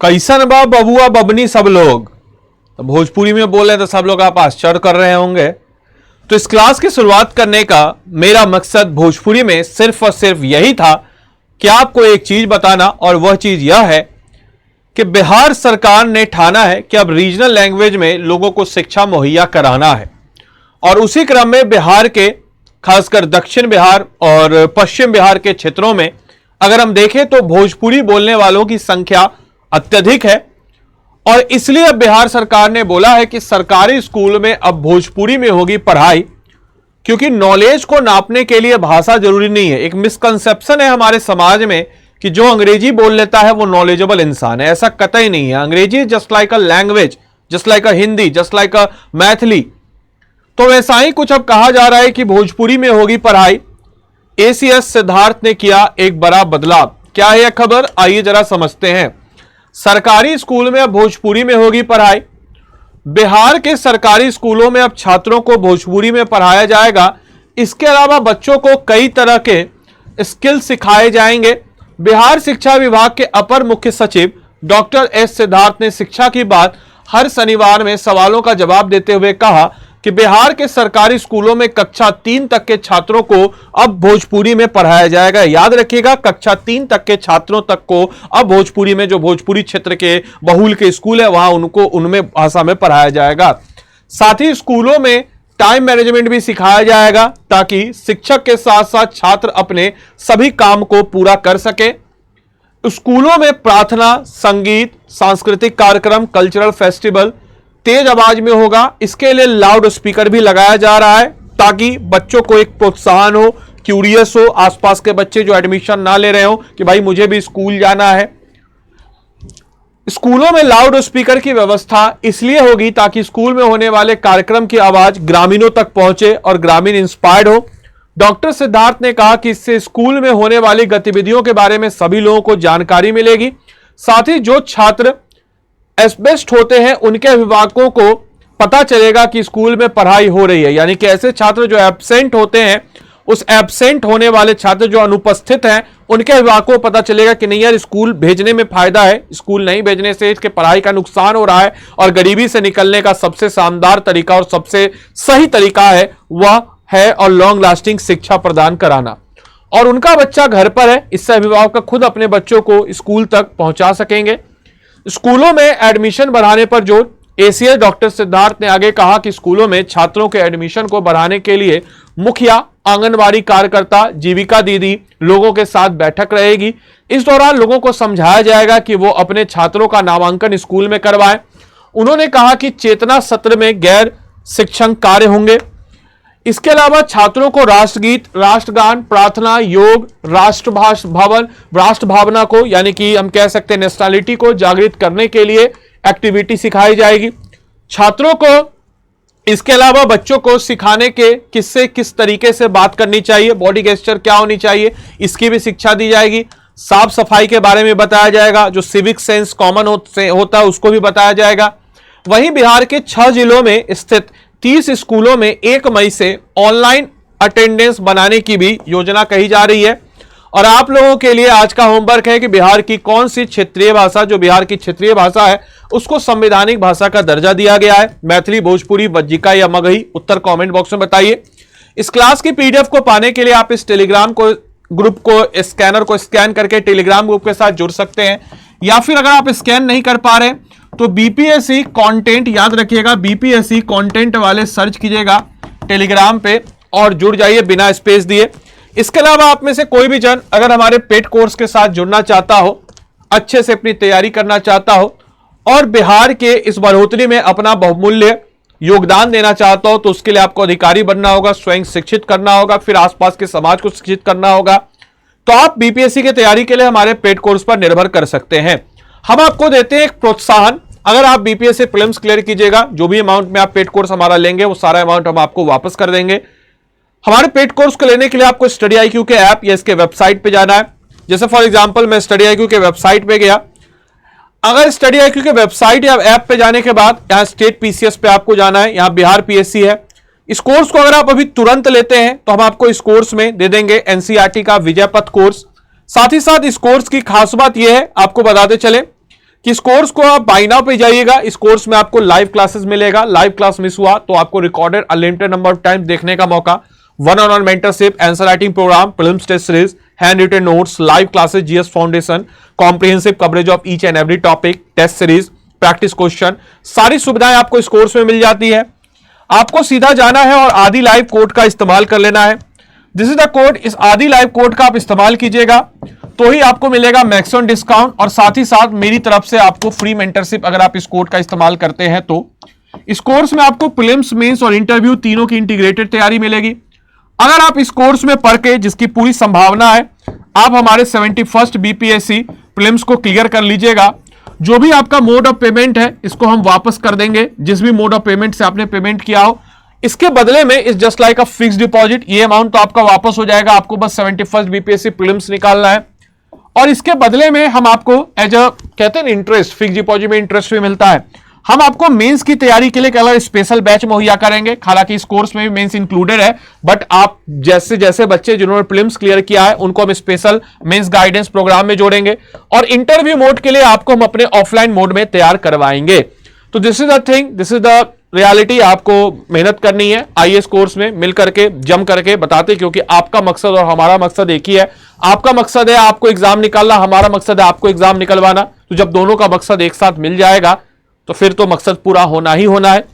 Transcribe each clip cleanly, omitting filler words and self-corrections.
कैसन बा बबुआ बबनी सब लोग। तो भोजपुरी में बोल रहे हैं तो सब लोग आप आश्चर्य कर रहे होंगे। तो इस क्लास की शुरुआत करने का मेरा मकसद भोजपुरी में सिर्फ और सिर्फ यही था कि आपको एक चीज बताना, और वह चीज यह है कि बिहार सरकार ने ठाना है कि अब रीजनल लैंग्वेज में लोगों को शिक्षा मुहैया कराना है। और उसी क्रम में बिहार के खासकर दक्षिण बिहार और पश्चिम बिहार के क्षेत्रों में अगर हम देखें तो भोजपुरी बोलने वालों की संख्या अत्यधिक है। और इसलिए अब बिहार सरकार ने बोला है कि सरकारी स्कूल में अब भोजपुरी में होगी पढ़ाई, क्योंकि नॉलेज को नापने के लिए भाषा जरूरी नहीं है। एक मिसकंसेप्शन है हमारे समाज में कि जो अंग्रेजी बोल लेता है वो नॉलेजेबल इंसान है। ऐसा कतई नहीं है। अंग्रेजी just like a language, just like a Hindi, just like अ मैथिली। तो वैसा ही कुछ अब कहा जा रहा है कि भोजपुरी में होगी पढ़ाई। एसीएस सिद्धार्थ ने किया एक बड़ा बदलाव। क्या है यह खबर, आइए जरा समझते हैं। सरकारी स्कूल में अब भोजपुरी में होगी पढ़ाई। बिहार के सरकारी स्कूलों में अब छात्रों को भोजपुरी में पढ़ाया जाएगा। इसके अलावा बच्चों को कई तरह के स्किल सिखाए जाएंगे। बिहार शिक्षा विभाग के अपर मुख्य सचिव डॉक्टर एस सिद्धार्थ ने शिक्षा की बात हर शनिवार में सवालों का जवाब देते हुए कहा कि बिहार के सरकारी स्कूलों में कक्षा 3 तक के छात्रों को अब भोजपुरी में पढ़ाया जाएगा। याद रखिएगा, कक्षा 3 तक के छात्रों तक को अब भोजपुरी में, जो भोजपुरी क्षेत्र के बहुल के स्कूल है वहां उनको उनमें भाषा में पढ़ाया जाएगा। साथ ही स्कूलों में टाइम मैनेजमेंट भी सिखाया जाएगा ताकि शिक्षक के साथ साथ छात्र अपने सभी काम को पूरा कर सके। स्कूलों में प्रार्थना, संगीत, सांस्कृतिक कार्यक्रम, कल्चरल फेस्टिवल तेज आवाज में होगा। इसके लिए लाउड स्पीकर भी लगाया जा रहा है ताकि बच्चों को एक प्रोत्साहन हो, क्यूरियस हो। आसपास के बच्चे जो एडमिशन ना ले रहे हो कि भाई मुझे भी स्कूल जाना है। स्कूलों में लाउड स्पीकर की व्यवस्था इसलिए होगी ताकि स्कूल में होने वाले कार्यक्रम की आवाज ग्रामीणों तक पहुंचे और ग्रामीण इंस्पायर्ड हो। डॉक्टर सिद्धार्थ ने कहा कि इससे स्कूल में होने वाली गतिविधियों के बारे में सभी लोगों को जानकारी मिलेगी। साथ ही जो छात्र एब्सेंट होते हैं उनके अभिभावकों को पता चलेगा कि स्कूल में पढ़ाई हो रही है। यानी कि ऐसे छात्र जो एब्सेंट होते हैं, उस एब्सेंट होने वाले छात्र जो अनुपस्थित हैं, उनके अभिभावकों को पता चलेगा कि नहीं यार स्कूल भेजने में फायदा है, स्कूल नहीं भेजने से इसके पढ़ाई का नुकसान हो रहा है और गरीबी से निकलने का सबसे शानदार तरीका और सबसे सही तरीका है वह है और लॉन्ग लास्टिंग शिक्षा प्रदान कराना। और उनका बच्चा घर पर है, इससे अभिभावक खुद अपने बच्चों को स्कूल तक पहुंचा सकेंगे। स्कूलों में एडमिशन बढ़ाने पर जोर। एसीएस डॉक्टर सिद्धार्थ ने आगे कहा कि स्कूलों में छात्रों के एडमिशन को बढ़ाने के लिए मुखिया, आंगनबाड़ी कार्यकर्ता, जीविका दीदी लोगों के साथ बैठक रहेगी। इस दौरान लोगों को समझाया जाएगा कि वो अपने छात्रों का नामांकन स्कूल में करवाएं। उन्होंने कहा कि चेतना सत्र में गैर शिक्षण कार्य होंगे। इसके अलावा छात्रों को राष्ट्रगीत, राष्ट्रगान, प्रार्थना, योग, राष्ट्र भावना को, यानी कि हम कह सकते हैं नेशनलिटी को जागृत करने के लिए एक्टिविटी सिखाई जाएगी। छात्रों को इसके अलावा बच्चों को सिखाने के किससे किस तरीके से बात करनी चाहिए, बॉडी गेस्चर क्या होनी चाहिए, इसकी भी शिक्षा दी जाएगी। साफ सफाई के बारे में बताया जाएगा, जो सिविक सेंस कॉमन होता है उसको भी बताया जाएगा। वहीं बिहार के 6 जिलों में स्थित 30 स्कूलों में 1 मई से ऑनलाइन अटेंडेंस बनाने की भी योजना कही जा रही है। और आप लोगों के लिए आज का होमवर्क है कि बिहार की कौन सी क्षेत्रीय भाषा, जो बिहार की क्षेत्रीय भाषा है उसको संवैधानिक भाषा का दर्जा दिया गया है। मैथिली, भोजपुरी, बज्जिका या मगही? उत्तर कमेंट बॉक्स में बताइए। इस क्लास की पीडीएफ को पाने के लिए आप इस टेलीग्राम को ग्रुप को स्कैनर को स्कैन करके टेलीग्राम ग्रुप के साथ जुड़ सकते हैं, या फिर अगर आप स्कैन नहीं कर पा रहे तो बीपीएससी कंटेंट, याद रखिएगा बीपीएससी कंटेंट वाले सर्च कीजिएगा टेलीग्राम पे और जुड़ जाइए बिना स्पेस दिए। इसके अलावा आप में से कोई भी जन अगर हमारे पेड कोर्स के साथ जुड़ना चाहता हो, अच्छे से अपनी तैयारी करना चाहता हो और बिहार के इस बढ़ोतरी में अपना बहुमूल्य योगदान देना चाहता हो, तो उसके लिए आपको अधिकारी बनना होगा, स्वयं शिक्षित करना होगा, फिर आसपास के समाज को शिक्षित करना होगा। तो आप बीपीएससी की तैयारी के लिए हमारे पेड कोर्स पर निर्भर कर सकते हैं। हम आपको देते हैं एक प्रोत्साहन। अगर आप बीपीएससी प्रीलिम्स क्लियर कीजिएगा, जो भी अमाउंट में आप पेड कोर्स हमारा लेंगे वो सारा अमाउंट हम आपको वापस कर देंगे। हमारे पेड कोर्स को लेने के लिए आपको स्टडी आईक्यू के ऐप या इसके वेबसाइट पे जाना है। जैसे फॉर एग्जांपल मैं स्टडी आईक्यू के वेबसाइट पे गया। अगर स्टडी आईक्यू के वेबसाइट या ऐप पे जाने के बाद यहां स्टेट पीसीएस पे आपको जाना है, यहां बिहार पीएससी है। इस कोर्स को अगर आप अभी तुरंत लेते हैं तो हम आपको इस कोर्स में दे देंगे एनसीईआरटी का विजय पथ कोर्स। साथ ही साथ इस कोर्स की खास बात यह है, आपको बताते चले कि इस कोर्स को आप बाय नाउ पे जाइएगा। इस कोर्स में आपको लाइव क्लासेस मिलेगा, लाइव क्लास मिस हुआ तो आपको recorded unlimited number of time देखने का मौका, one on one mentorship, answer writing programme, prelims test series, hand written notes, live classes, GS foundation, comprehensive coverage of each and every topic, test series, practice question, सारी सुविधाएं आपको इस course में मिल जाती है। आपको सीधा जाना है और आदि लाइव कोड का इस्तेमाल कर लेना है। दिस इज द कोड, इस आदि लाइव कोड का आप इस्तेमाल कीजिएगा तो ही आपको मिलेगा मैक्सिमम डिस्काउंट, और साथ ही साथ मेरी तरफ से आपको फ्री मेंटरशिप अगर आप इस कोड का इस्तेमाल करते हैं तो। इस कोर्स में आपको प्रीलिम्स, मेंस और इंटरव्यू तीनों की इंटीग्रेटेड तैयारी मिलेगी। अगर आप इस कोर्स में पढ़ के, जिसकी पूरी संभावना है, आप हमारे 71st बीपीएससी प्रीलिम्स को क्लियर कर लीजिएगा, जो भी आपका मोड ऑफ पेमेंट है इसको हम वापस कर देंगे। जिस भी मोड ऑफ पेमेंट से आपने पेमेंट किया हो, इसके बदले में इस just like a fix deposit, ये अमाउंट तो आपका वापस हो जाएगा। आपको बस 71st बीपीएससी प्रीलिम्स निकालना है, और इसके बदले में हम आपको एज अ कहते हैं इंटरेस्ट, फिक्स डिपॉजिट में इंटरेस्ट भी मिलता है, हम आपको मेंस की तैयारी के लिए एक अलग स्पेशल बैच मुहैया करेंगे। हालांकि इस कोर्स में भी मेंस इंक्लूडेड है, बट आप जैसे जैसे बच्चे जिन्होंने प्रीलिम्स क्लियर किया है उनको हम स्पेशल मेंस गाइडेंस प्रोग्राम में जोड़ेंगे, और इंटरव्यू मोड के लिए आपको हम अपने ऑफलाइन मोड में तैयार करवाएंगे। तो this is the thing, this is the reality. आपको मेहनत करनी है आईएएस कोर्स में, मिल करके जम करके बताते, क्योंकि आपका मकसद और हमारा मकसद एक ही है। आपका मकसद है आपको एग्जाम निकालना, हमारा मकसद है आपको एग्जाम निकलवाना। तो जब दोनों का मकसद एक साथ मिल जाएगा तो फिर तो मकसद पूरा होना ही होना है।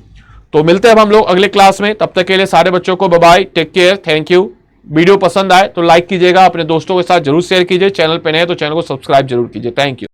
तो मिलते हैं हम लोग अगले क्लास में, तब तक के लिए सारे बच्चों को bye bye, take care, thank you. Video पसंद आए तो लाइक कीजिएगा, अपने दोस्तों के साथ जरूर शेयर कीजिए, चैनल पे नए तो चैनल को सब्सक्राइब जरूर कीजिए। Thank you.